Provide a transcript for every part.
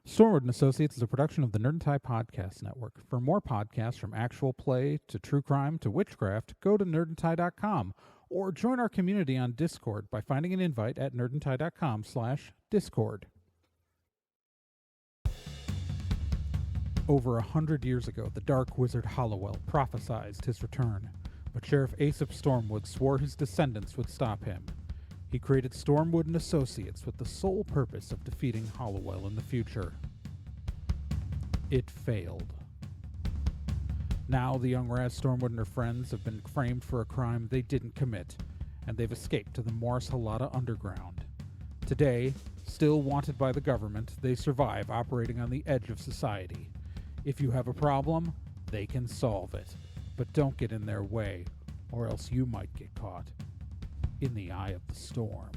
Stormwood and Associates is a production of the Nerd and Tie Podcast Network. For more podcasts from actual play to true crime to witchcraft, go to nerdandtie.com or join our community on Discord by finding an invite at nerdandtie.com/discord. Over 100 years ago, the dark wizard Hollowell prophesied his return, but Sheriff Aesop Stormwood swore his descendants would stop him. He created Stormwood and Associates with the sole purpose of defeating Hollowell in the future. It failed. Now the young Raz Stormwood and her friends have been framed for a crime they didn't commit, and they've escaped to the Morris Halata Underground. Today, still wanted by the government, they survive operating on the edge of society. If you have a problem, they can solve it. But don't get in their way, or else you might get caught in the eye of the storm.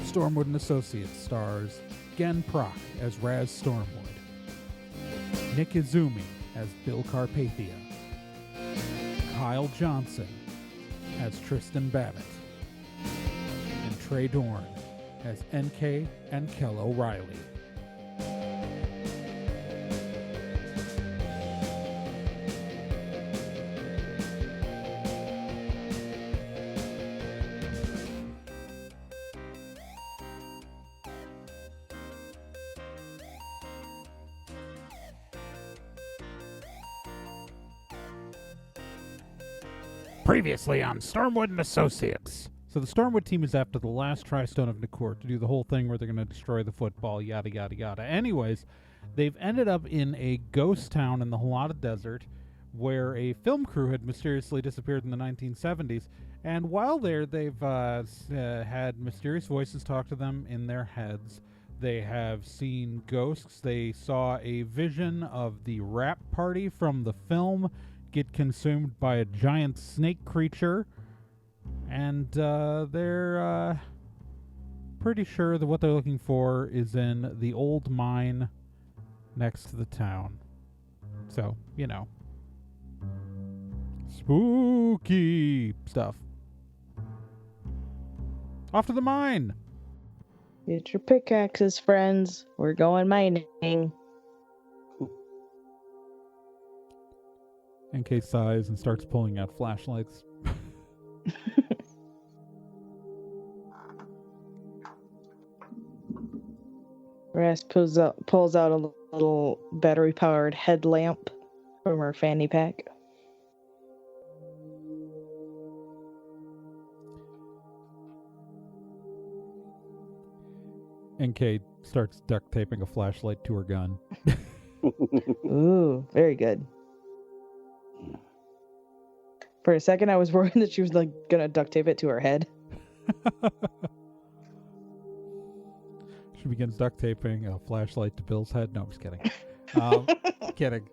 Stormwood and Associates stars Gen Proc as Raz Stormwood, Nick Izumi as Bill Carpathia, Kyle Johnson as Tristan Babbitt, and Trey Dorn as NK and Kel O'Reilly. Previously on Stormwood and Associates. So the Stormwood team is after the last tristone of Nacurr to do the whole thing where they're going to destroy the football, yada, yada, yada. Anyways, they've ended up in a ghost town in the Halata Desert where a film crew had mysteriously disappeared in the 1970s. And while there, they've had mysterious voices talk to them in their heads. They have seen ghosts. They saw a vision of the rap party from the film get consumed by a giant snake creature, and they're pretty sure that what they're looking for is in the old mine next to the town. So, you know, spooky stuff. Off to the mine! Get your pickaxes, friends. We're going mining. NK sighs and starts pulling out flashlights. Raz pulls out a little battery-powered headlamp from her fanny pack. NK starts duct taping a flashlight to her gun. Ooh, very good. For a second, I was worried that she was like gonna duct tape it to her head. She begins duct taping a flashlight to Bill's head. No, I'm just kidding. Kidding.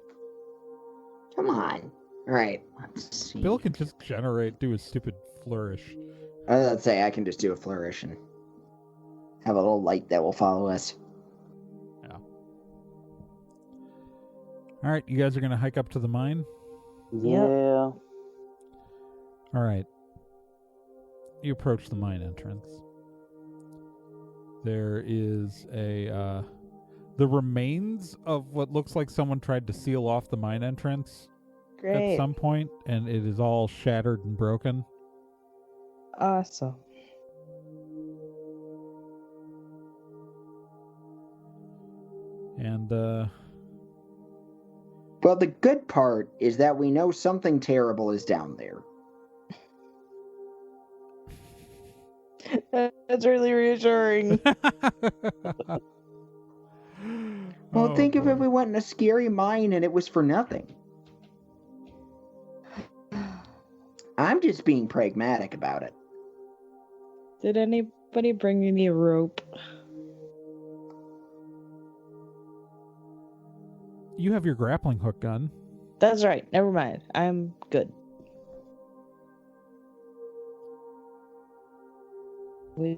Come on. All right. Let's see. Bill can just do a stupid flourish. I was about to say I can just do a flourish and have a little light that will follow us. Yeah. All right, you guys are gonna hike up to the mine. Yeah. All right. You approach the mine entrance. There is the remains of what looks like someone tried to seal off the mine entrance Great. at some point, and it is all shattered and broken. Awesome. And, Well, the good part is that we know something terrible is down there. That's really reassuring. Well, think if we went in a scary mine and it was for nothing. I'm just being pragmatic about it. Did anybody bring me a rope? You have your grappling hook gun. That's right. Never mind. I'm good. I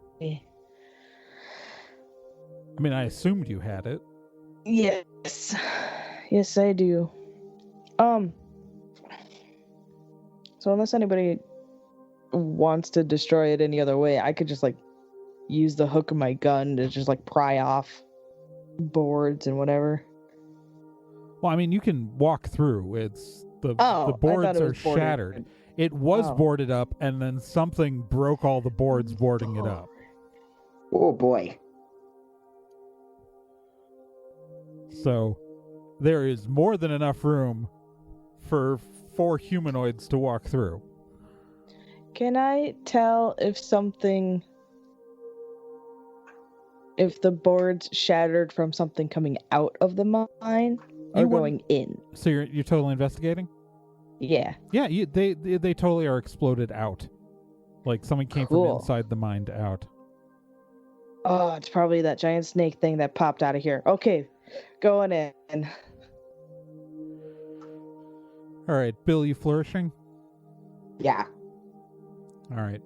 mean, I assumed you had it. Yes. Yes, I do. So unless anybody wants to destroy it any other way, I could just like use the hook of my gun to just like pry off boards and whatever. Well, I mean, you can walk through. It's the Oh, I thought boards it are was boarded. shattered. It was Oh. boarded up, and then something broke all the boards boarding it up. Oh boy. So there is more than enough room for 4 humanoids to walk through. Can I tell if the boards shattered from something coming out of the mine or You going in? So you're totally investigating? Yeah. Yeah, they totally are exploded out. Like something came from Cool. inside the mine to out. Oh, it's probably that giant snake thing that popped out of here. Okay, going in. All right, Bill, you flourishing? Yeah. All right.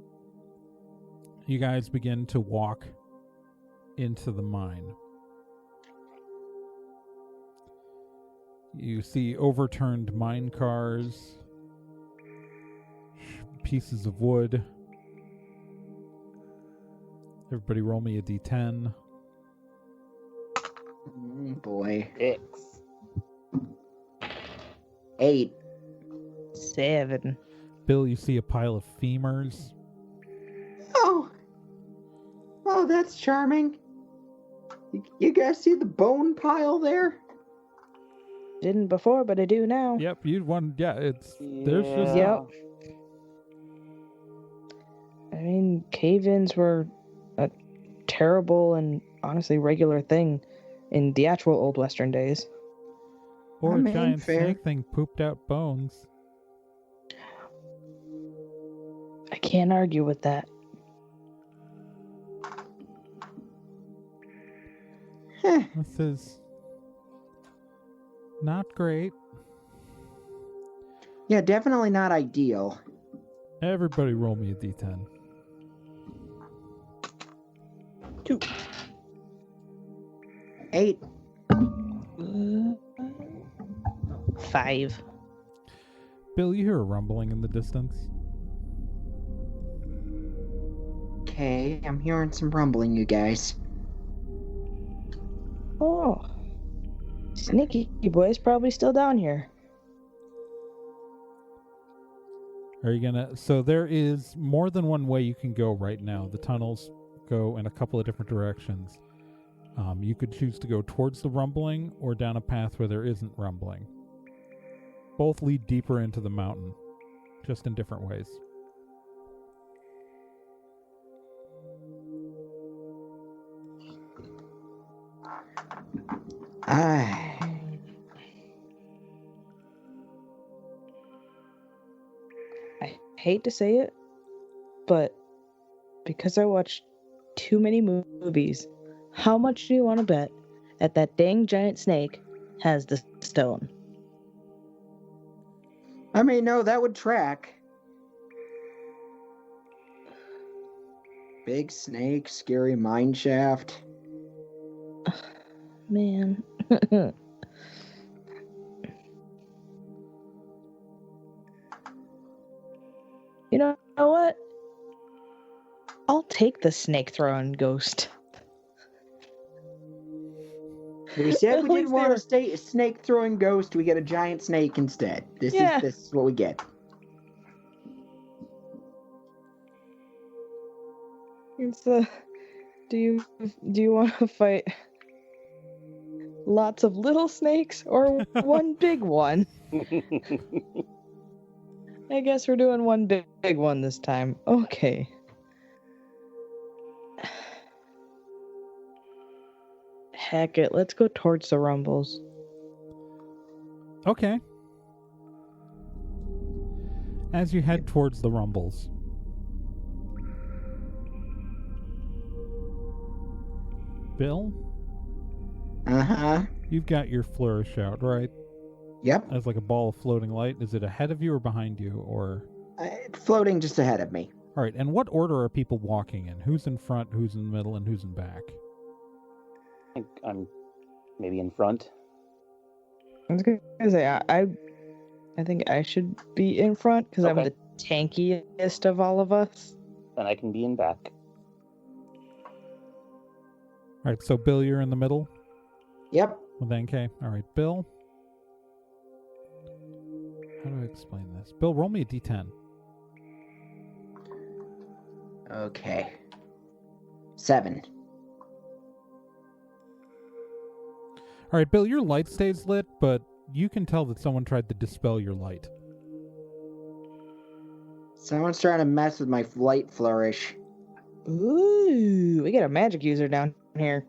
You guys begin to walk into the mine. You see overturned mine cars, pieces of wood. Everybody roll me a d10. Boy. 6. 8. 7. Bill, you see a pile of femurs. Oh. Oh, that's charming. You guys see the bone pile there? Didn't before, but I do now. Yep, you won. Yeah, there's just Yep. I mean, cave-ins were a terrible and honestly regular thing in the actual old Western days. or I a mean, giant fair. snake thing pooped out bones. I can't argue with that. This is not great. Yeah, definitely not ideal. Everybody roll me a d10. 2. 8. 5. Bill, you hear a rumbling in the distance. Okay, I'm hearing some rumbling, you guys. Oh. Sneaky boy's probably still down here. Are you gonna... So there is more than one way you can go right now. The tunnels go in a couple of different directions. You could choose to go towards the rumbling or down a path where there isn't rumbling. Both lead deeper into the mountain, just in different ways. I hate to say it, but because I watched too many movies, how much do you want to bet that dang giant snake has the stone? I mean, no, that would track. Big snake, scary mine shaft. Man. You know what? I'll take the snake throwing ghost. We said we At didn't least want they a snake throwing ghost. We get a giant snake instead. This Yeah. is what we get. It's do you want to fight lots of little snakes or one big one? I guess we're doing one big one this time. Okay. Heck it, let's go towards the rumbles. Okay. As you head towards the rumbles, Bill, Uh-huh. you've got your flourish out, right? Yep. as like a ball of floating light? Is it ahead of you or behind you, or? It's floating just ahead of me. All right. And what order are people walking in? Who's in front? Who's in the middle? And who's in back? I think I'm maybe in front. I was gonna say I think I should be in front because I'm Okay. the tankiest of all of us. Then I can be in back. All right. So Bill, you're in the middle Yep. with NK. All right, Bill. How do I explain this? Bill, roll me a d10. Okay. 7. All right, Bill, your light stays lit, but you can tell that someone tried to dispel your light. Someone's trying to mess with my light flourish. Ooh, we got a magic user down here.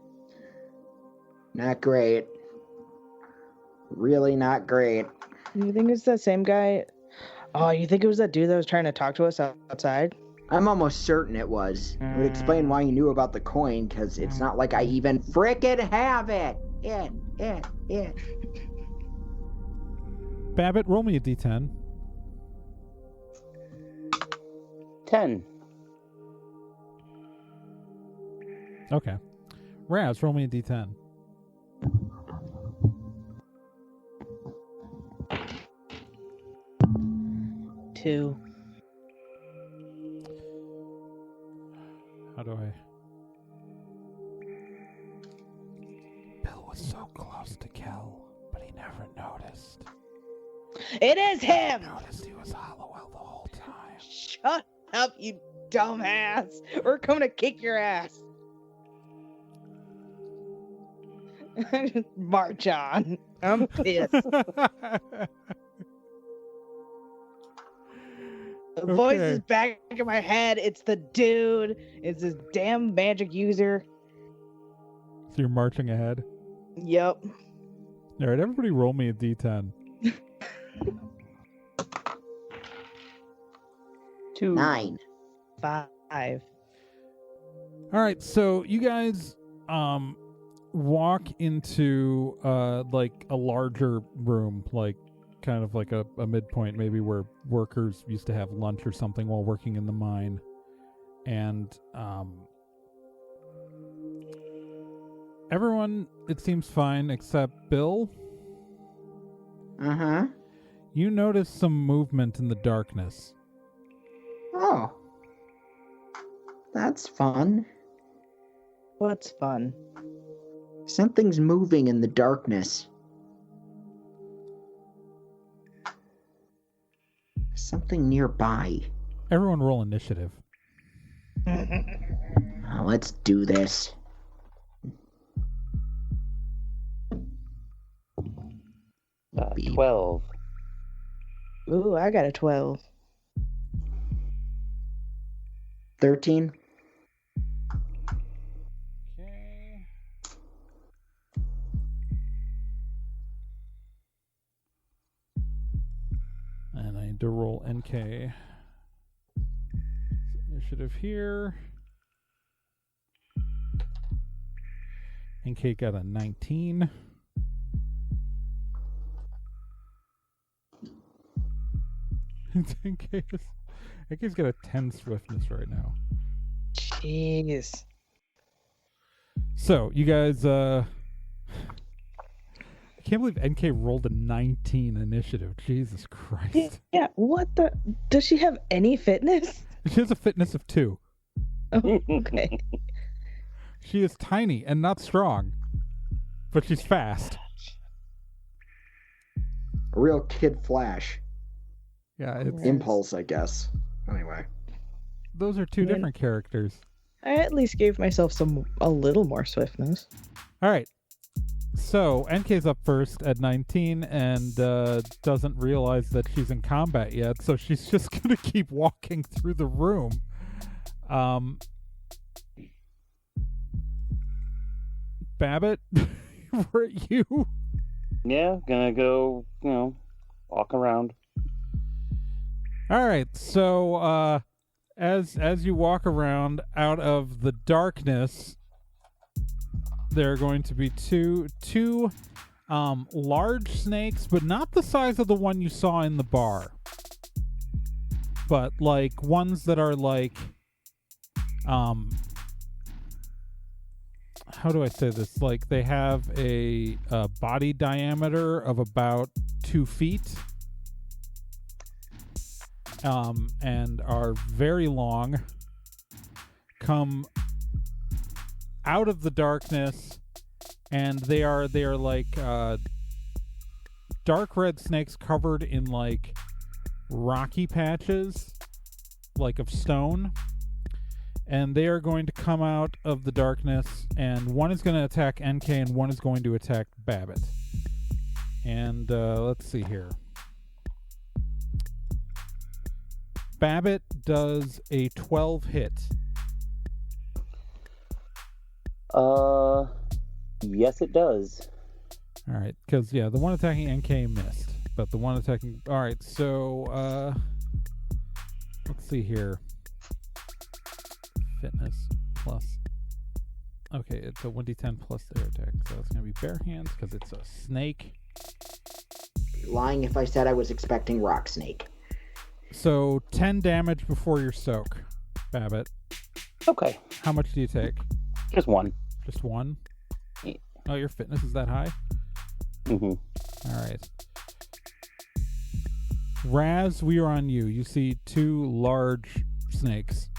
Not great. Really not great. You think it's that same guy? Oh, you think it was that dude that was trying to talk to us outside? I'm almost certain it was. It would explain why you knew about the coin, because it's not like I even frickin' have it. Yeah. Babbitt, roll me a d10. 10. Okay. Raz, roll me a d10. 2. How do I... Bill was so close to Kel, but he never noticed. It is him! Noticed he was Hollowell the whole time. Shut up, you dumbass! We're coming to kick your ass. March on. I'm pissed. The voice is back in my head. It's the dude. It's this damn magic user. So you're marching ahead? Yep. All right, everybody roll me a d10. 2. 9. 5. All right, so you guys walk into like a larger room, like kind of like a midpoint, maybe where workers used to have lunch or something while working in the mine. And everyone, it seems fine except Bill. Uh-huh. You notice some movement in the darkness. Oh. That's fun. What's fun? Something's moving in the darkness. Something nearby. Everyone roll initiative. Oh, let's do this. Beep. 12. Ooh, I got a 12. 13. Okay. And I need to roll NK. Initiative here. NK got a 19. NK's got a 10 swiftness right now. Jeez. So, you guys, I can't believe NK rolled a 19 initiative. Jesus Christ. Yeah, what the? Does she have any fitness? She has a fitness of 2. Oh, okay. She is tiny and not strong, but she's fast. A real Kid Flash. Yeah, it's Impulse, I guess. Anyway. those are two different characters. I at least gave myself a little more swiftness. All right. So NK's up first at 19 and doesn't realize that she's in combat yet, so she's just gonna keep walking through the room. Babbitt, were it you? Yeah, gonna go, walk around. All right. So as you walk around out of the darkness, there are going to be two large snakes, but not the size of the one you saw in the bar. But like ones that are like, how do I say this? Like they have a body diameter of about 2 feet, and are very long, come out of the darkness, and they are like dark red snakes covered in like rocky patches, like of stone, and they are going to come out of the darkness, and one is going to attack NK and one is going to attack Babbitt. And let's see here. Babbitt does a 12 hit. Yes, it does. All right, because the one attacking NK missed, but the one attacking. All right, so let's see here. Fitness plus. Okay, it's a 1d10 plus their attack, so it's gonna be bare hands because it's a snake. Lying if I said I was expecting rock snake. So 10 damage before your soak, Babbitt. Okay. How much do you take? Just one. Just one? Yeah. Oh, your fitness is that high? Mm-hmm. All right. Raz, we are on you. You see 2 large snakes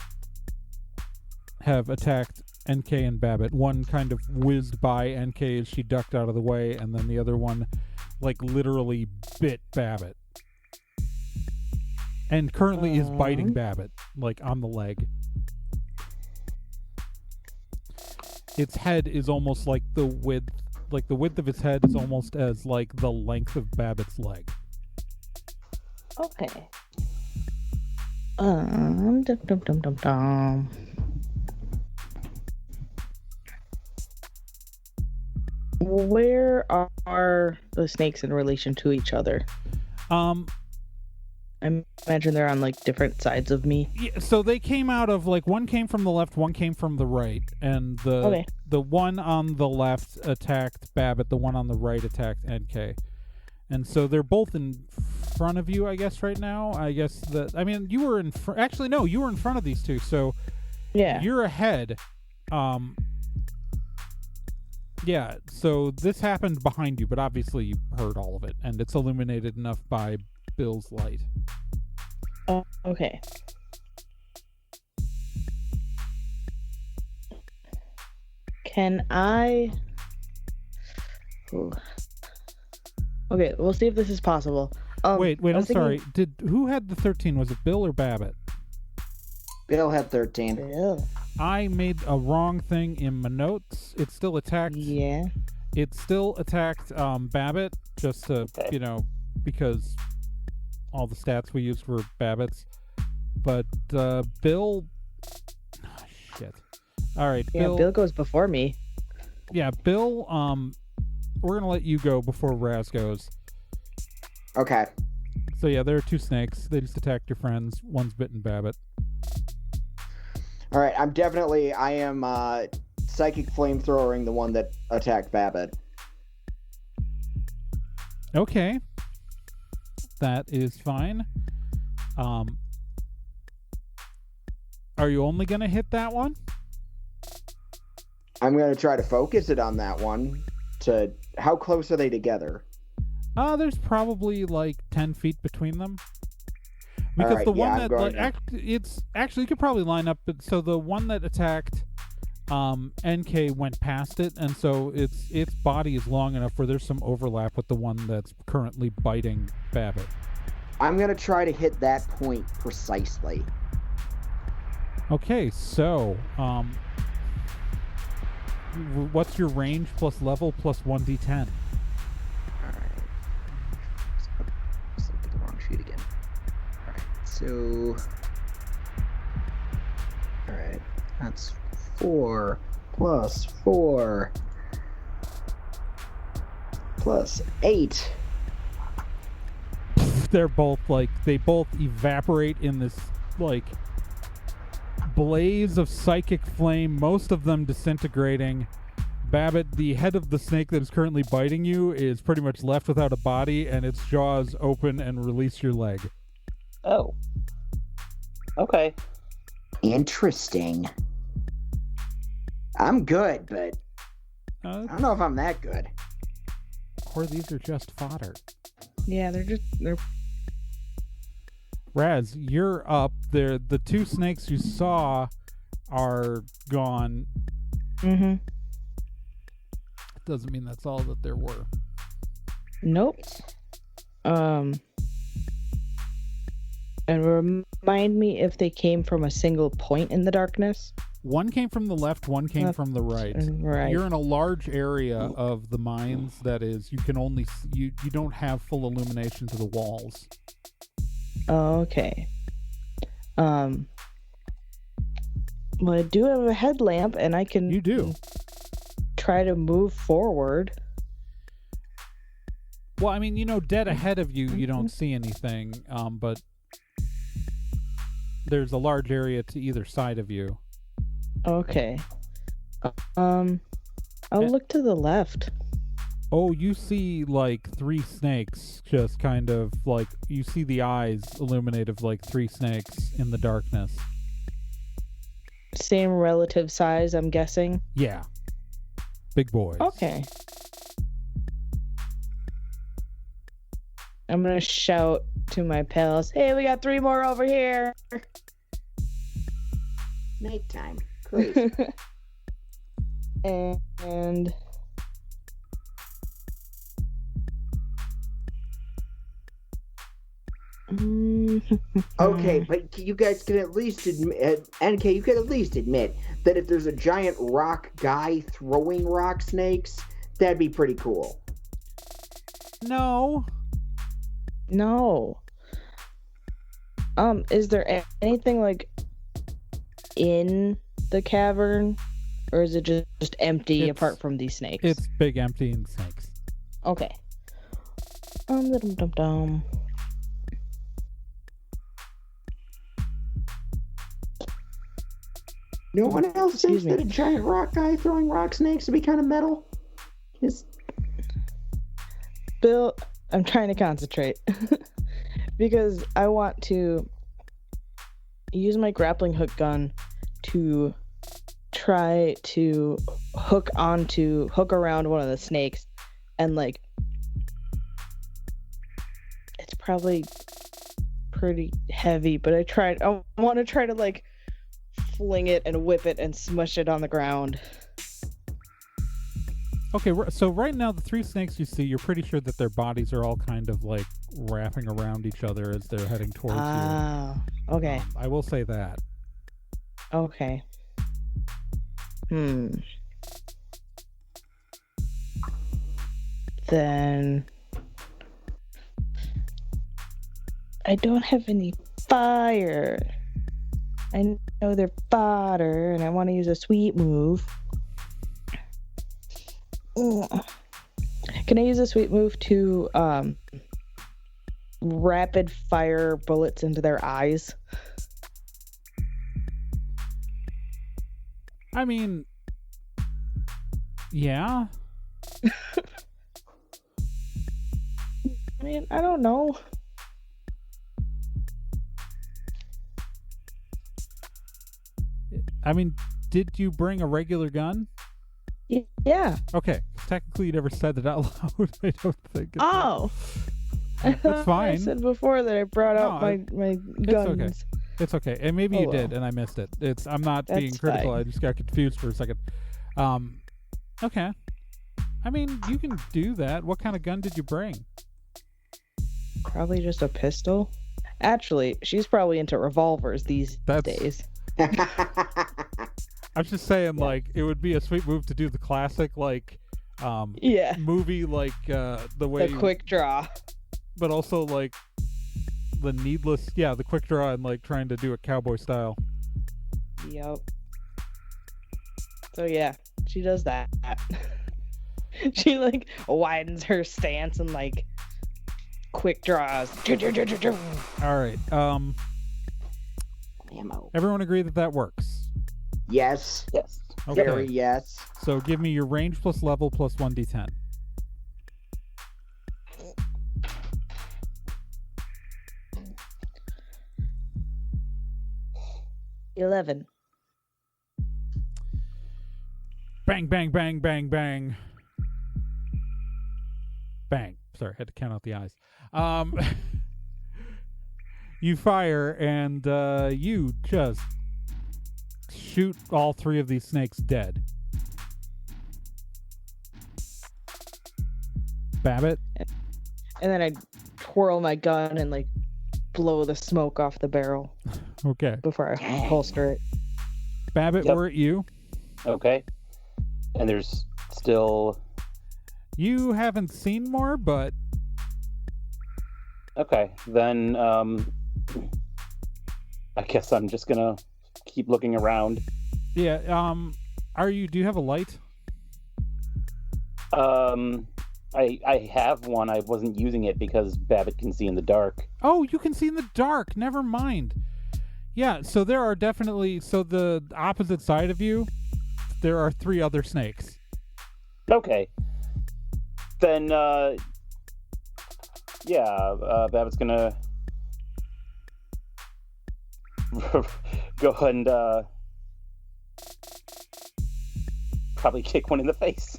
have attacked NK and Babbitt. One kind of whizzed by NK as she ducked out of the way, and then the other one, like, literally bit Babbitt. And currently is biting Babbitt, like, on the leg. Its head is almost like the width of its head is almost as, like, the length of Babbitt's leg. Okay. Dum dum dum dum dum. Where are the snakes in relation to each other? I imagine they're on like different sides of me. Yeah, so they came out of like one came from the left, one came from the right, and the one on the left attacked Babbitt, the one on the right attacked NK, and so they're both in front of you, I guess, right now. I guess you were in actually no, you were in front of these two, so yeah, you're ahead. Yeah, so this happened behind you, but obviously you heard all of it, and it's illuminated enough by Bill's light. Oh, okay. Can I... Ooh. Okay, we'll see if this is possible. Wait, I'm sorry. Who had the 13? Was it Bill or Babbitt? Bill had 13. Bill. I made a wrong thing in my notes. It still attacked. Yeah. It still attacked Babbitt, just to, because all the stats we used were Babbitt's. But Bill... Oh, shit. All right, yeah, Bill goes before me. Yeah, Bill, we're going to let you go before Raz goes. Okay. So yeah, there are 2 snakes. They just attacked your friends. One's bitten Babbitt. All right, I am psychic flamethrowering the one that attacked Babbitt. Okay. That is fine. Are you only going to hit that one? I'm going to try to focus it on that one. How close are they together? There's probably like 10 feet between them. Because right, the one it's actually you could probably line up. So the one that attacked NK went past it, and so its body is long enough where there's some overlap with the one that's currently biting Babbitt. I'm gonna try to hit that point precisely. Okay, so what's your range plus level plus 1d10? All right. Let's look at the wrong sheet again. All right. So, all right, that's 4 plus 4 plus 8. They're both they both evaporate in this like blaze of psychic flame, most of them disintegrating. Babbitt, the head of the snake that is currently biting you is pretty much left without a body, and its jaws open and release your leg. Oh. Okay. Interesting. I'm good, but I Uh, don't know if I'm that good. or these are just fodder. Yeah, they're Raz, you're up. The two snakes you saw are gone. mm-hmm. Doesn't mean that's all that there were. Nope. And remind me if they came from a single point in the darkness. One came from the left, one came Left from the right. Right. You're in a large area of the mines that is, you can only, you don't have full illumination to the walls. Okay. Well, I do have a headlamp, and I can. You do. Try to move forward. Well, I mean, dead ahead of you, you don't see anything, but there's a large area to either side of you. Okay. I'll look to the left. Oh, you see like 3 snakes, just kind of like, you see the eyes illuminate of like 3 snakes in the darkness. Same relative size, I'm guessing. Yeah. Big boys. Okay. I'm gonna shout to my pals, hey, we got 3 more over here. Snake time. Crazy. and Okay, but you guys can at least admit, NK, you can at least admit that if there's a giant rock guy throwing rock snakes, that'd be pretty cool. No. No. Is there anything like in the cavern, or is it just empty apart from these snakes? It's big, empty, and snakes. Okay. Dum-dum-dum-dum. No one else Excuse thinks me. that a giant rock guy throwing rock snakes would be kind of metal? Bill, I'm trying to concentrate because I want to use my grappling hook gun to try to hook around one of the snakes, and like it's probably pretty heavy, but I want to try to like fling it and whip it and smush it on the ground. Okay, so right now the 3 snakes you see, you're pretty sure that their bodies are all kind of like wrapping around each other as they're heading towards you. Ah, okay. I will say that. Okay. Then I don't have any fire. I know they're fodder, and I want to use a sweet move. Can I use a sweet move to rapid fire bullets into their eyes? I mean, yeah. I mean, I don't know. I mean, did you bring a regular gun? Yeah. Okay. Technically, you never said it out loud. I don't think. Oh. That's fine. I said before that I brought out my guns. Okay. It's okay. And maybe Oh, you did, well. and I missed it. I'm not That's being critical. fine. I just got confused for a second. Okay. I mean, you can do that. What kind of gun did you bring? Probably just a pistol. Actually, she's probably into revolvers these days. I'm just saying, like, it would be a sweet move to do the classic, like, Yeah. movie, like, the way... The quick draw. But also, like, the the quick draw and, like, trying to do it cowboy style. Yep. So, yeah, she does that. She, like, widens her stance and, like, quick draws. All right. Ammo. Everyone agree that works? Yes. Yes. Okay. Very yes. So give me your range plus level plus 1d10. $11. Bang, bang, bang, bang, bang. Bang. Sorry, had to count out the eyes. You fire, and you just shoot all three of these snakes dead. Babbitt? And then I twirl my gun and like blow the smoke off the barrel Okay. before I holster it. Babbitt, Yep. we're at you. Okay. And there's still. You haven't seen more, but Okay, then I guess I'm just gonna keep looking around. yeah, do you have a light? I have one. I wasn't using it because Babbitt can see in the dark. Oh, you can see in the dark. Never mind. Yeah, so there are definitely, so the opposite side of you, there are 3 other snakes. Okay. Then Babbitt's gonna go and probably kick one in the face.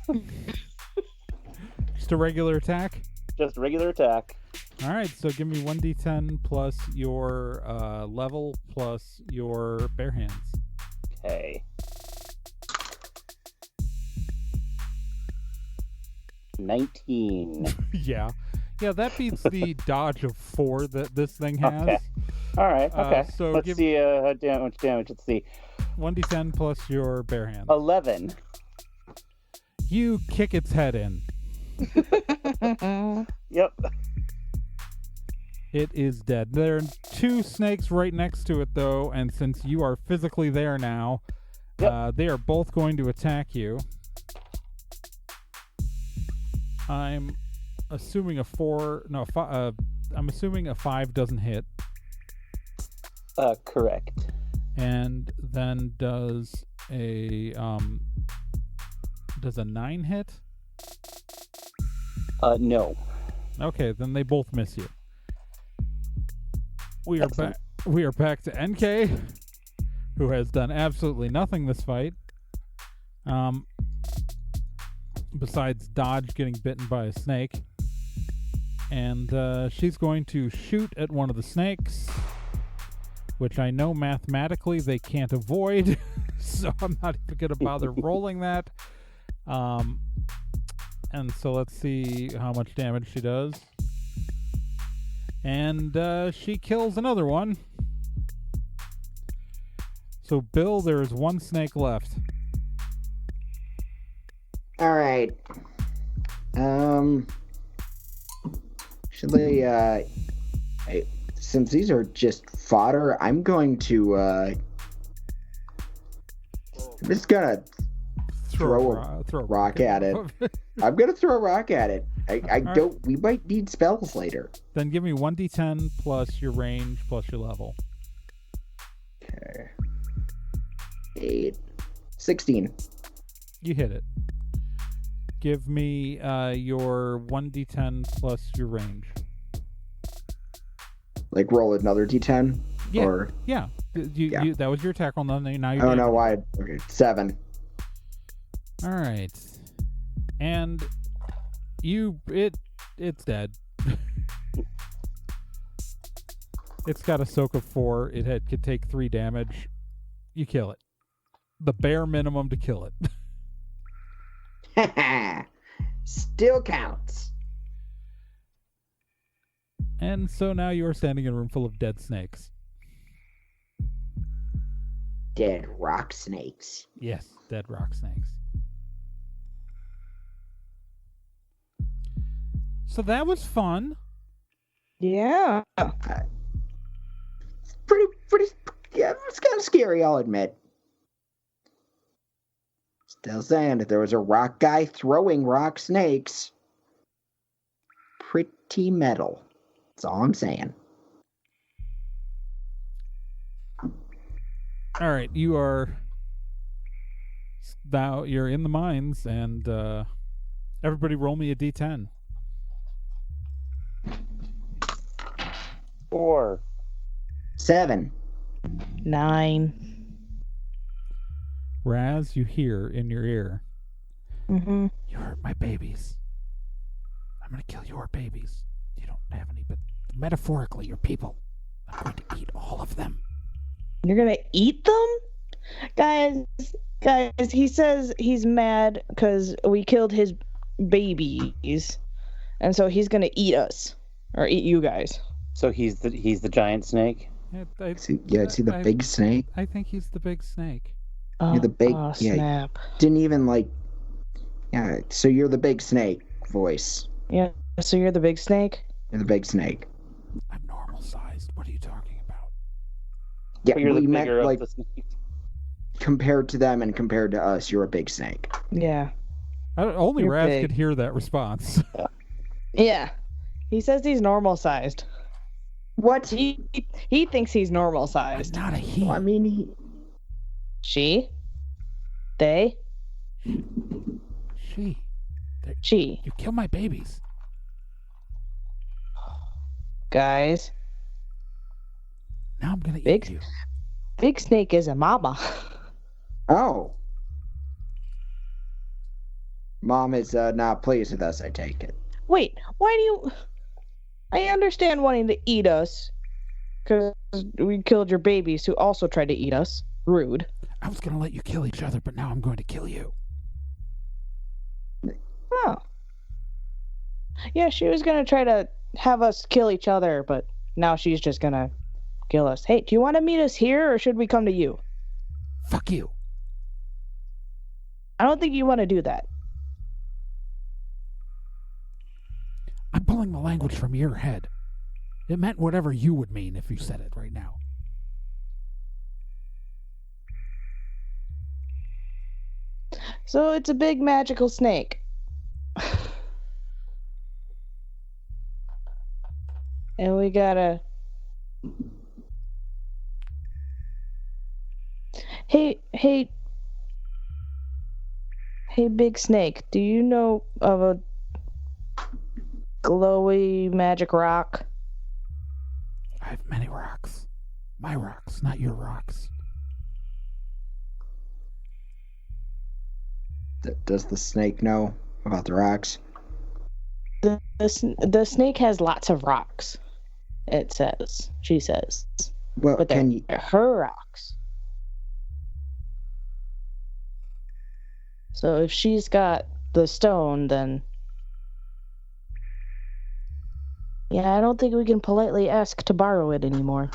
Just a regular attack? Just a regular attack. All right, so give me 1d10 plus your level plus your bare hands. Okay. 19. Yeah, that beats the dodge of 4 that this thing has. Okay. All right. Okay. So Let's give see how much damage. Let's see. 1d10 plus your bare hands. 11. You kick its head in. Yep. It is dead. There are 2 snakes right next to it, though, and since you are physically there now, Yep. they are both going to attack you. I'm assuming a 4. No, I'm assuming a 5 doesn't hit. Correct. And then does a 9 hit? No. Okay, then they both miss you. We are back. We are back to NK, who has done absolutely nothing this fight. Besides dodge getting bitten by a snake. And she's going to shoot at one of the snakes, which I know mathematically they can't avoid, so I'm not even going to bother rolling that. And so let's see how much damage she does. And she kills another one. So, Bill, there's 1 snake left. All right. Actually, since these are just fodder, I'm going to. I'm just gonna throw a rock at it. I'm gonna throw a rock at it. I don't. Right. We might need spells later. Then give me 1d10 plus your range plus your level. Okay. 8, 16. You hit it. Give me your 1d10 plus your range. Like roll another d10? Yeah. Or... Yeah. You, that was your attack roll. Now you're. Oh no! Why? Okay, 7. All right. And it's dead. It's got a soak of 4. It could take 3 damage. You kill it. The bare minimum to kill it. Still counts. And so now you are standing in a room full of dead snakes. Dead rock snakes. Yes, dead rock snakes. So that was fun. Yeah. Pretty. Yeah, it's kind of scary, I'll admit. Still saying, if there was a rock guy throwing rock snakes, pretty metal. That's all I'm saying. All right, you are Now you're in the mines, and everybody roll me a d10. 4. 7. 9. Raz, you hear in your ear, Mm-hmm. "You hurt my babies. I'm going to kill your babies. You don't have any, but metaphorically, your people. I'm going to eat all of them." You're gonna eat them? Guys, he says he's mad because we killed his babies. And so he's gonna eat us. Or eat you guys. So he's the giant snake. Is he the big snake? I think he's the big snake. Oh, You're the big... oh, yeah, snap. didn't even, like... Yeah, so you're the big snake voice. Yeah, so you're the big snake? You're the big snake. I'm normal sized. What are you talking about? Yeah, But you're the we meant, bigger of like, the snakes. compared to them and compared to us, you're a big snake. Yeah. Only You're Raz big. could hear that response. Yeah. He says he's normal sized. What? He thinks he's normal I'm sized. not a he. Well, I mean, She? They? She. She. You kill my babies. Guys. Now I'm going to Big- eat you. Big snake is a mama. oh. Mom is not pleased with us, I take it. Wait, why do you... I understand wanting to eat us. Because we killed your babies who also tried to eat us. Rude. I was going to let you kill each other, but now I'm going to kill you. Oh. Yeah, she was gonna try to have us kill each other, but now she's just gonna kill us. Hey, do you want to meet us here, or should we come to you? Fuck you. I don't think you want to do that. I'm pulling the language from your head. It meant whatever you would mean if you said it right now. So it's a big magical snake. And we gotta... Hey, big snake, do you know of a glowy magic rock? I have many rocks. My rocks, not your rocks. Does the snake know about the rocks? The snake has lots of rocks. It says. She says. Well, But can you... they're her rocks. So if she's got the stone, then... Yeah, I don't think we can politely ask to borrow it anymore.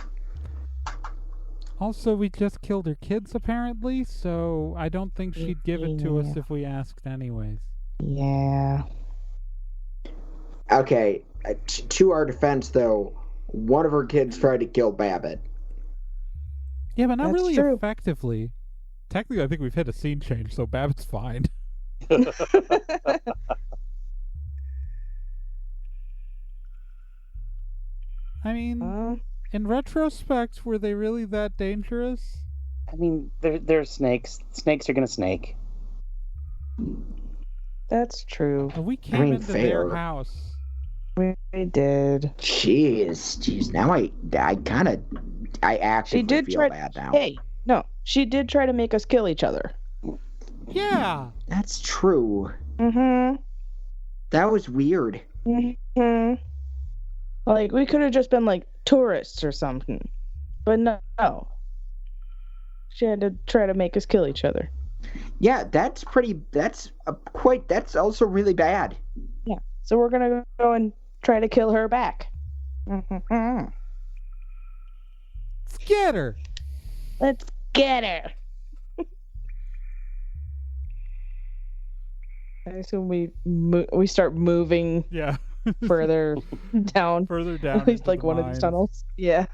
Also, we just killed her kids, apparently, so I don't think she'd give it to us Yeah. if we asked anyways. Yeah. Okay, to our defense, though, one of her kids tried to kill Babbitt. Yeah, but not That's really true. effectively. Technically, I think we've hit a scene change, so Babbitt's fine. I mean, in retrospect, were they really that dangerous? I mean, they're snakes. Snakes are gonna snake. That's true. We came into their fair. house. We did. Jeez. Now I actually did feel try- bad now. Hey, no. She did try to make us kill each other. Yeah! That's true. Mm-hmm. That was weird. Mm-hmm. Like, we could have just been, like, tourists or something. But no. She had to try to make us kill each other. Yeah, that's also really bad. Yeah. So we're gonna go and try to kill her back. Mm-hmm. Let's get her! Let's get her. I assume we start moving Yeah. further down. Further down. At least into like the one of these mines. tunnels. Yeah.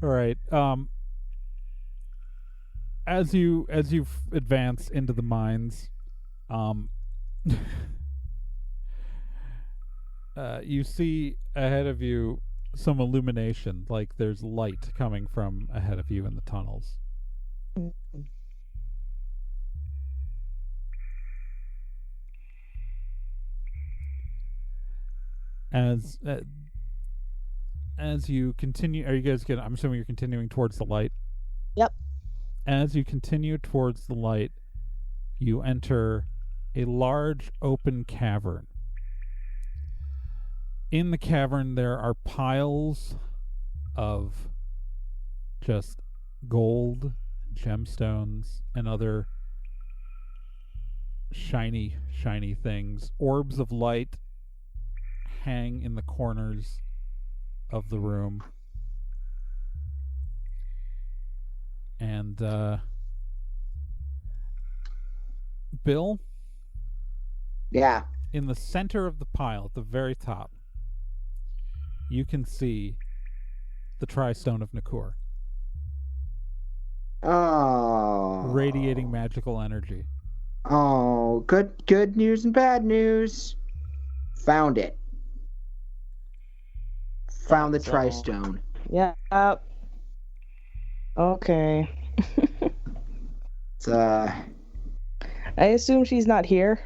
All right. As you advance into the mines, you see ahead of you some illumination, like there's light coming from ahead of you in the tunnels. As you continue, are you guys I'm assuming you're continuing towards the light. Yep. As you continue towards the light, you enter a large open cavern. In the cavern, there are piles of just gold, gemstones, and other shiny things. Orbs of light hang in the corners of the room. And, Bill? Yeah. In the center of the pile, at the very top, you can see the tristone of Nacurr. Oh. Radiating magical energy. Oh, good news and bad news. Found it. Found the tristone. Yep. Okay. It's I assume she's not here.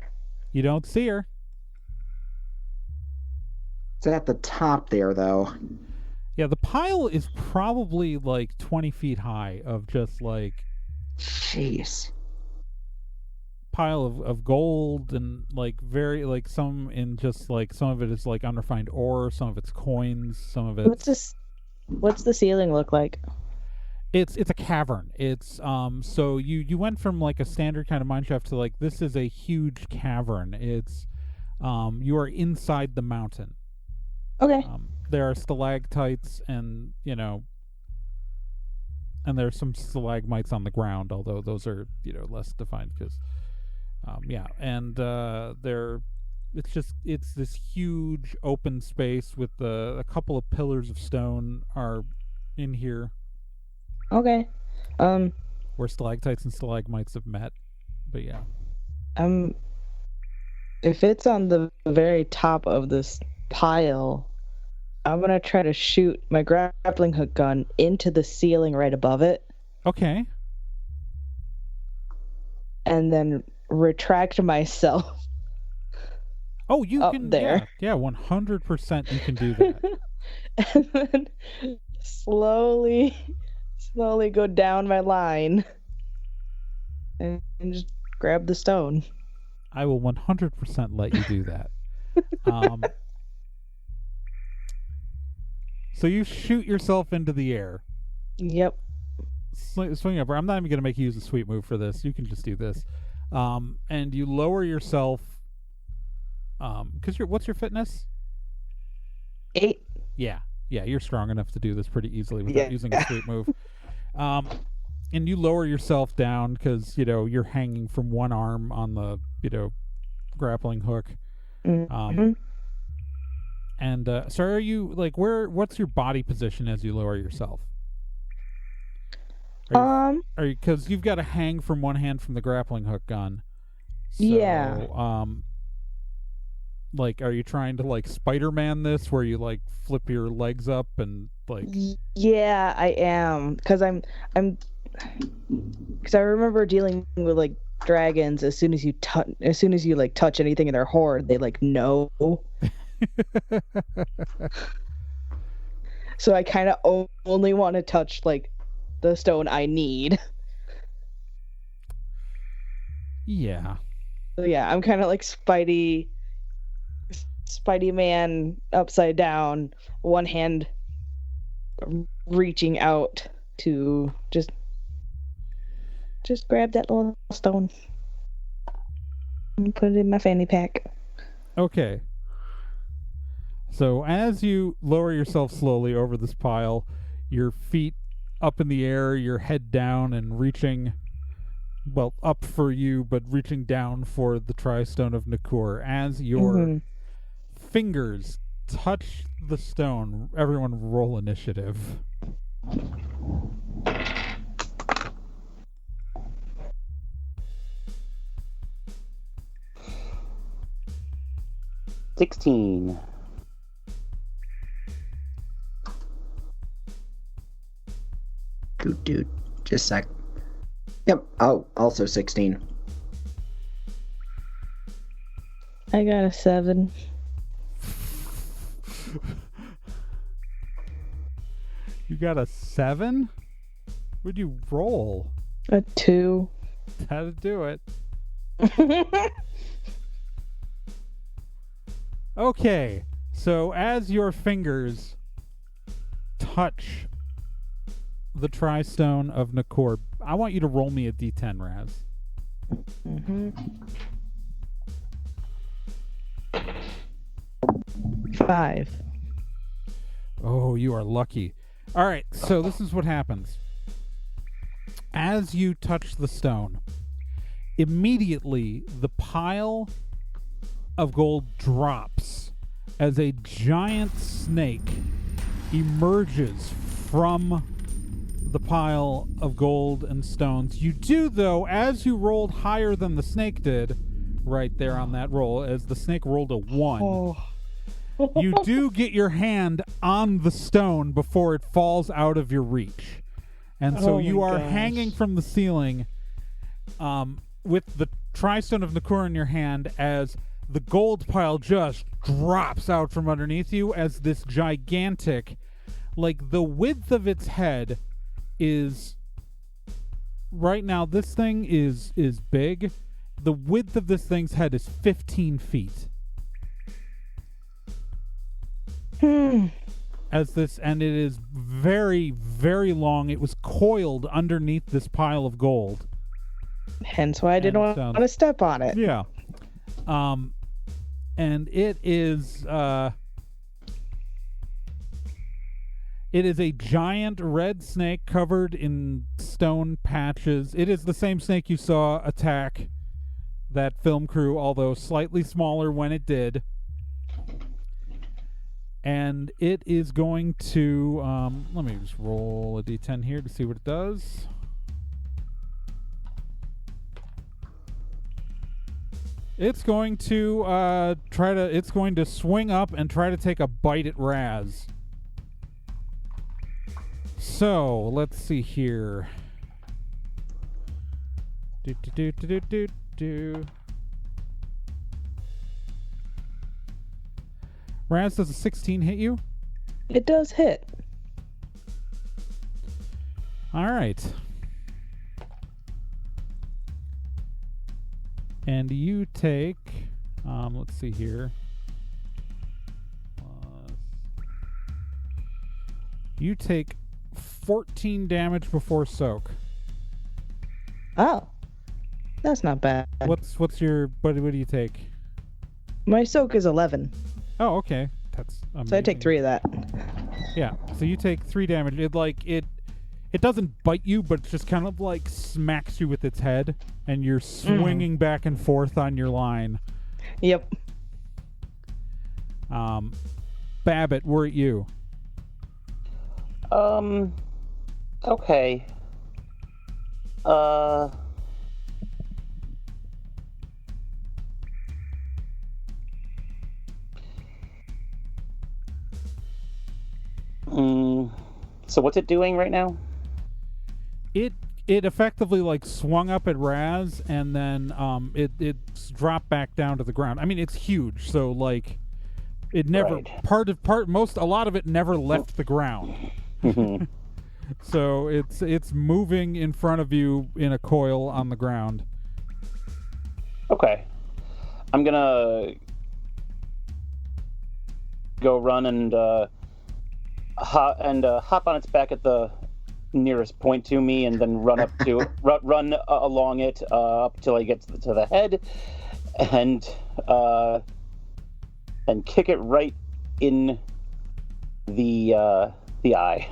You don't see her. It's at the top there, though. Yeah, the pile is probably like 20 feet high of just like Jeez. pile of gold and like very like some in just like some of it is like unrefined ore, some of it's coins, some of it. What's the ceiling look like? It's a cavern. It's so you went from like a standard kind of mineshaft to like this is a huge cavern. It's you are inside the mountain. Okay. There are stalactites and and there's some stalagmites on the ground, although those are less defined because it's this huge open space with a couple of pillars of stone are in here. Okay. Where stalactites and stalagmites have met. But yeah. If it's on the very top of this pile, I'm gonna try to shoot my grappling hook gun into the ceiling right above it. Okay. And then retract myself. Oh, you up can there. Yeah, 100% you can do that. And then slowly go down my line and just grab the stone. I will 100% let you do that. So you shoot yourself into the air. Yep. Swing over. I'm not even going to make you use a sweet move for this. You can just do this. And you lower yourself. Because what's your fitness? 8. Yeah, you're strong enough to do this pretty easily without using a sweet move. And you lower yourself down because you're hanging from one arm on the grappling hook. Mm-hmm. And so are you like what's your body position as you lower yourself? Are you because you've got to hang from one hand from the grappling hook gun. So, yeah. Like, are you trying to like Spider-Man this, where you like flip your legs up and like? Yeah, I am, because I remember dealing with like dragons. As soon as you like touch anything in their hoard, they like know. So I kind of only want to touch like the stone I need. Yeah. So yeah, I'm kind of like Spidey-Man upside down, one hand reaching out to just grab that little stone and put it in my fanny pack. Okay. So as you lower yourself slowly over this pile, your feet up in the air, your head down and reaching, well, up for you, but reaching down for the tristone of Nacurr. As your fingers touch the stone, everyone roll initiative. $16. Dude, just a sec. Yep. Oh, also 16. I got a 7. You got a 7? What'd you roll? A 2. How to do it? Okay, so as your fingers touch the tristone of Nacurr, I want you to roll me a d10, Raz. Mm-hmm. 5. Oh, you are lucky. All right, so this is what happens. As you touch the stone, immediately the pile of gold drops as a giant snake emerges from the pile of gold and stones. You do, though, as you rolled higher than the snake did, right there on that roll, as the snake rolled a 1. Oh. You do get your hand on the stone before it falls out of your reach. And so you are hanging from the ceiling with the tristone of Nacurr in your hand as the gold pile just drops out from underneath you as this gigantic, like the width of its head is, right now this thing is big. The width of this thing's head is 15 feet. As this, and it is very, very long. It was coiled underneath this pile of gold. Hence why I didn't want to step on it. Yeah. And it is a giant red snake covered in stone patches. It is the same snake you saw attack that film crew, although slightly smaller when it did. And it is going to, let me just roll a d10 here to see what it does. It's going to it's going to swing up and try to take a bite at Raz. So, let's see here. Raz, does a 16 hit you? It does hit. All right. And you take, let's see here. You take 14 damage before soak. Oh, that's not bad. What's your, what do you take? My soak is 11. Oh, okay. That's amazing. So I take 3 of that. Yeah. So you take 3 damage. It doesn't bite you, but it just kind of like smacks you with its head, and you're swinging back and forth on your line. Yep. Babbitt, we're at you. Okay. So what's it doing right now? It effectively like swung up at Raz, and then it's dropped back down to the ground. I mean, it's huge, so like it never a lot of it never left the ground. So it's moving in front of you in a coil on the ground. Okay. I'm gonna go run and hop on its back at the nearest point to me, and then run up to run along it up till I get to the head, and kick it right in the eye.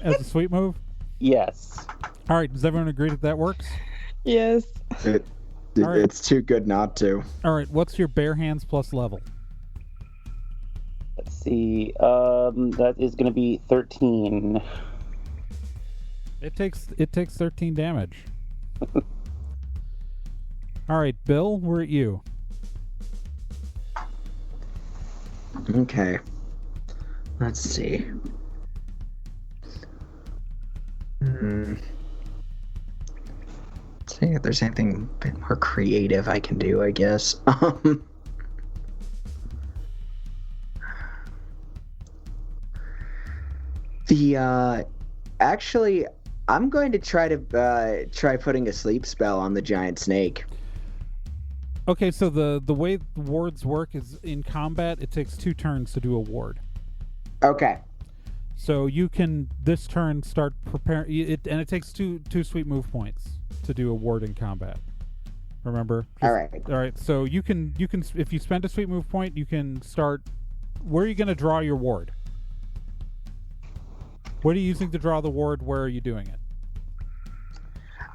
As a sweep move? Yes. All right, does everyone agree that works? Yes. Right. It's too good not to. All right, what's your bare hands plus level? Let's see. That is going to be 13. It takes 13 damage. All right, Bill, we're at you. Okay. Let's see. See if there's anything a bit more creative I can do, I guess. Actually, I'm going to try putting a sleep spell on the giant snake. Okay, so the way wards work is in combat, it takes 2 turns to do a ward. Okay. So you can this turn start preparing it, and it takes two sweet move points to do a ward in combat. Remember? All right. All right. So you can if you spend a sweet move point, you can start. Where are you going to draw your ward? What are you using to draw the ward? Where are you doing it?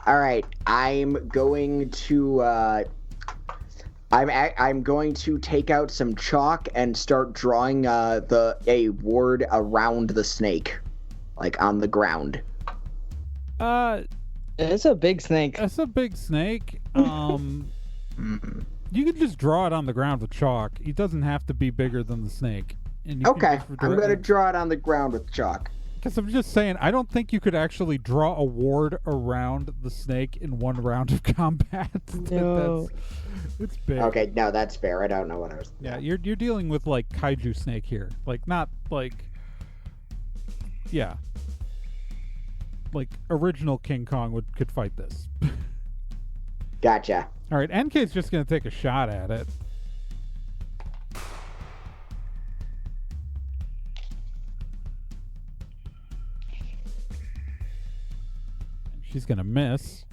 All right. I'm going to I'm going to take out some chalk and start drawing a ward around the snake, like on the ground. It's a big snake. That's a big snake. You can just draw it on the ground with chalk. It doesn't have to be bigger than the snake. And Okay, I'm going to draw it on the ground with chalk. Because I'm just saying, I don't think you could actually draw a ward around the snake in one round of combat. No. It's big. Okay, no, that's fair. I don't know what I was... Yeah, you're dealing with, like, kaiju snake here. Like, not, like... Yeah. Like, original King Kong could fight this. Gotcha. Alright, NK's just going to take a shot at it. She's going to miss.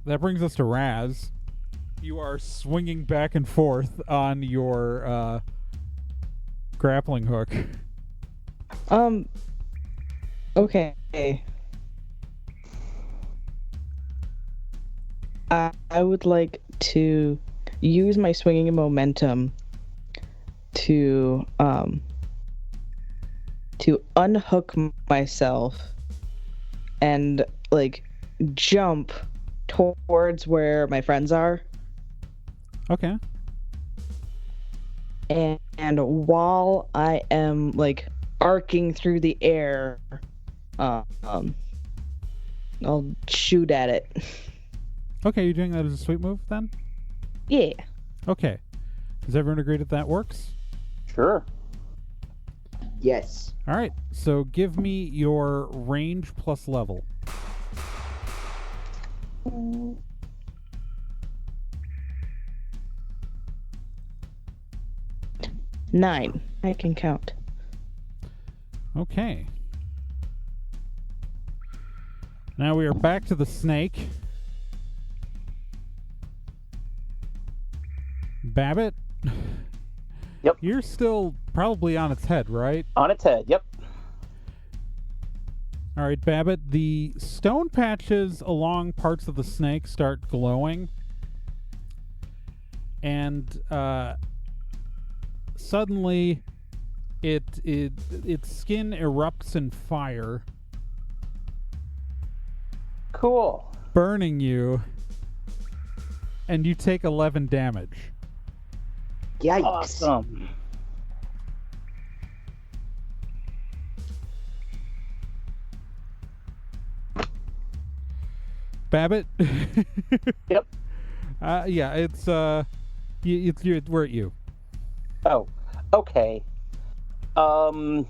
That brings us to Raz. You are swinging back and forth on your grappling hook. Okay. I would like to use my swinging momentum to unhook myself and like jump towards where my friends are. Okay. And while I am like arcing through the air, I'll shoot at it. Okay, you're doing that as a sweet move then? Yeah. Okay. Does everyone agree that works? Sure. Yes. All right. So give me your range plus level. Nine. I can count. Okay. Now we are back to the snake. Babbitt? Yep. You're still probably on its head, right? On its head, yep. All right, Babbitt. The stone patches along parts of the snake start glowing. And suddenly its skin erupts in fire. Cool. Burning you. And you take 11 damage. Yikes. Awesome. Babbitt? Yep. Yeah, it's we're at you. Oh, okay. Oh.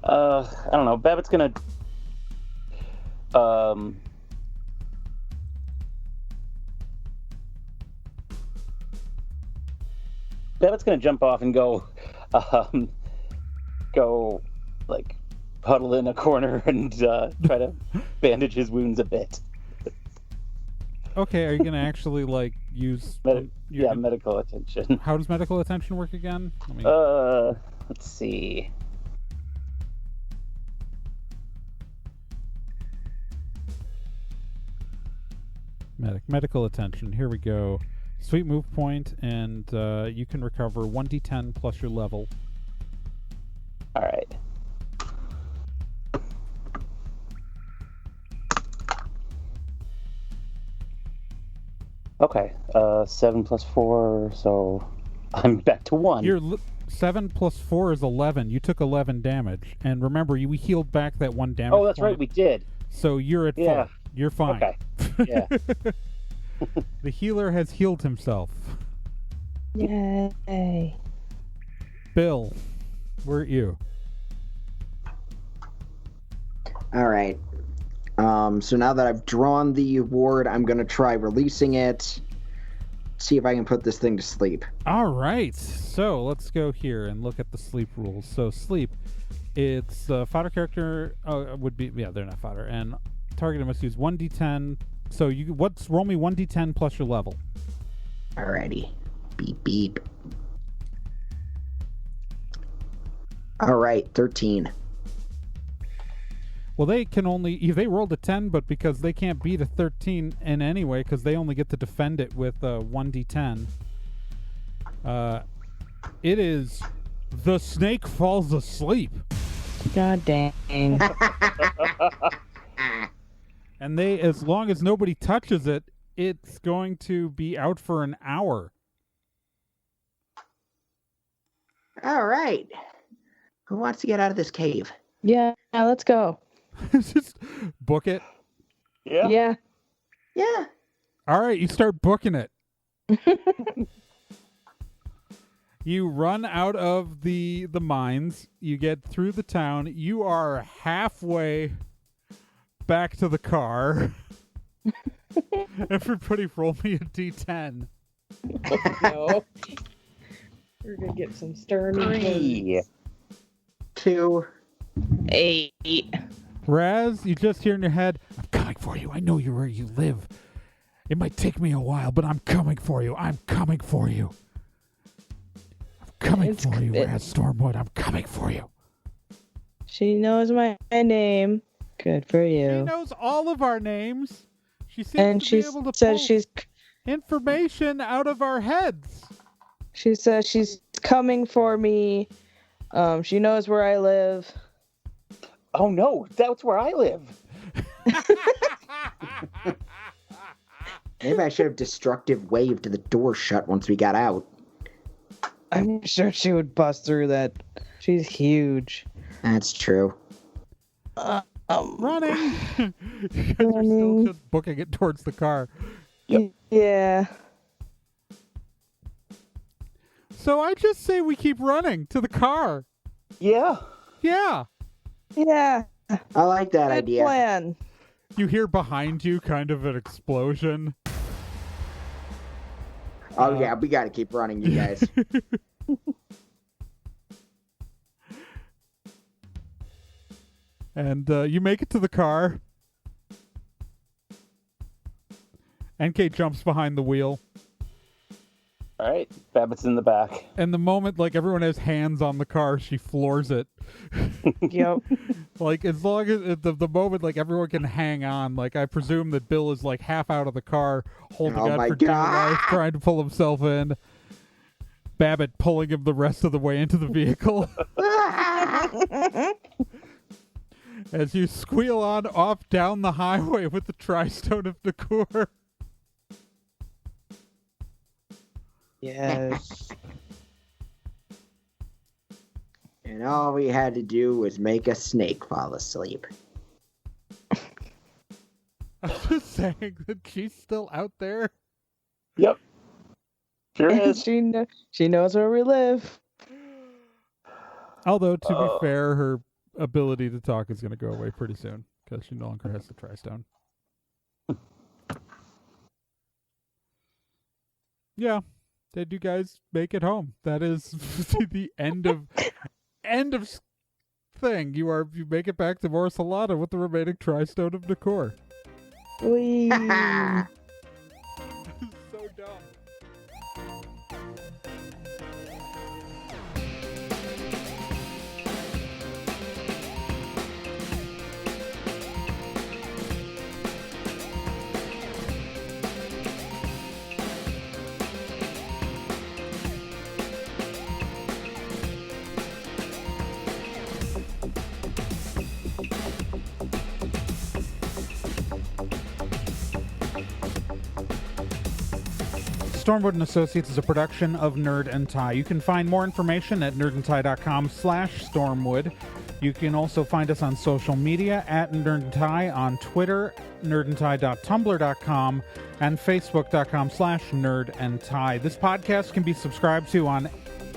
I don't know. Babbitt's gonna jump off and go like huddle in a corner and try to bandage his wounds a bit. Okay, are you gonna actually like use medical attention? How does medical attention work again? Let's see. Medical attention. Here we go. Sweet move point, and you can recover 1d10 plus your level. All right. Okay. 7 plus 4, so I'm back to 1. Your 7 plus 4 is 11. You took 11 damage, and remember, we healed back that 1 damage. Oh, that's right, we did. So you're at full. You're fine. Okay. Yeah. The healer has healed himself. Yay. Bill, where are you? All right. So now that I've drawn the ward, I'm going to try releasing it. See if I can put this thing to sleep. All right. So let's go here and look at the sleep rules. So sleep, it's fodder character would be, yeah, they're not fodder. And target must use 1d10. So roll me 1d10 plus your level. Alrighty. Beep, beep. All right, 13. Well, they rolled a 10, but because they can't beat a 13 in any way, because they only get to defend it with 1d10. It is the snake falls asleep. God dang. And as long as nobody touches it, it's going to be out for an hour. All right. Who wants to get out of this cave? Yeah, let's go. Just book it. Yeah. Yeah. Yeah. All right, you start booking it. You run out of the mines. You get through the town. You are halfway back to the car. Everybody roll me a d10. No. We're going to get some stern 3. 2. 8. Raz, you just hear in your head, I'm coming for you. I know you're where you live. It might take me a while, but I'm coming for you. I'm coming for you. I'm coming for you, Raz Stormwood. I'm coming for you. She knows my name. Good for you. She knows all of our names. She seems And to she be able to says pull she's information out of our heads. She says she's coming for me. She knows where I live. Oh no, that's where I live. Maybe I should have destructive waved the door shut once we got out. I'm sure she would bust through that. She's huge. That's true. Running. You guys are still just booking it towards the car. Yep. Yeah. So I just say we keep running to the car. Yeah. Yeah. Yeah. I like that Good idea. plan. You hear behind you kind of an explosion. Oh, yeah, we got to keep running, you guys. And you make it to the car. NK jumps behind the wheel. All right. Babbitt's in the back. And the moment, like, everyone has hands on the car, she floors it. Yep. Like, as long as the moment, like, everyone can hang on. Like, I presume that Bill is, like, half out of the car, holding Oh on my for dear God. life, trying to pull himself in. Babbitt pulling him the rest of the way into the vehicle. As you squeal on off down the highway with the tristone of Nacurr. Yes. And all we had to do was make a snake fall asleep. I'm just saying that she's still out there. Yep. Sure is. She knows where we live. Although, to be fair, her ability to talk is going to go away pretty soon because she no longer has the tristone. Yeah. Did you guys make it home? That is the end of thing. You make it back to Morsalata with the remaining tristone of Nacurr. Whee. So dumb. Stormwood and Associates is a production of Nerd and Tie. You can find more information at nerdandtie.com/Stormwood. You can also find us on social media at Nerd and Tie on Twitter, nerdandtie.tumblr.com, and facebook.com/nerdandtie. This podcast can be subscribed to on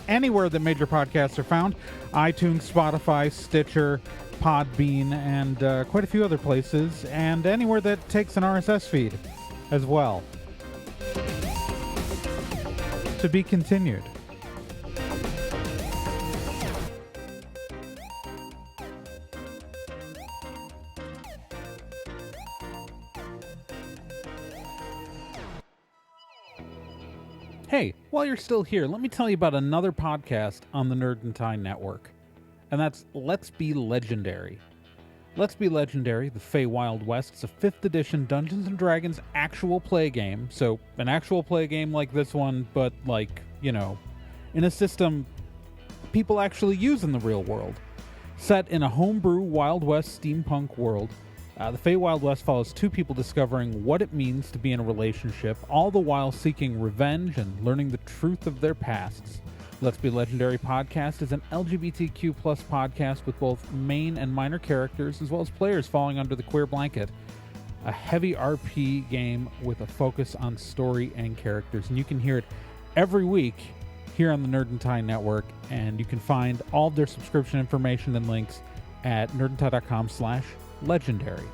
anywhere that major podcasts are found: iTunes, Spotify, Stitcher, Podbean, and quite a few other places, and anywhere that takes an RSS feed as well. To be continued. Hey, while you're still here, let me tell you about another podcast on the Nerd and Tie Network, and that's Let's Be Legendary. Let's Be Legendary, the Feywild West, is a 5th edition Dungeons & Dragons actual play game. So, an actual play game like this one, but like, in a system people actually use in the real world. Set in a homebrew Wild West steampunk world, the Feywild West follows two people discovering what it means to be in a relationship, all the while seeking revenge and learning the truth of their pasts. Let's Be Legendary podcast is an LGBTQ+ podcast with both main and minor characters, as well as players falling under the queer blanket. A heavy RP game with a focus on story and characters. And you can hear it every week here on the Nerd and Tie Network, and you can find all of their subscription information and links at nerdandtie.com/legendary.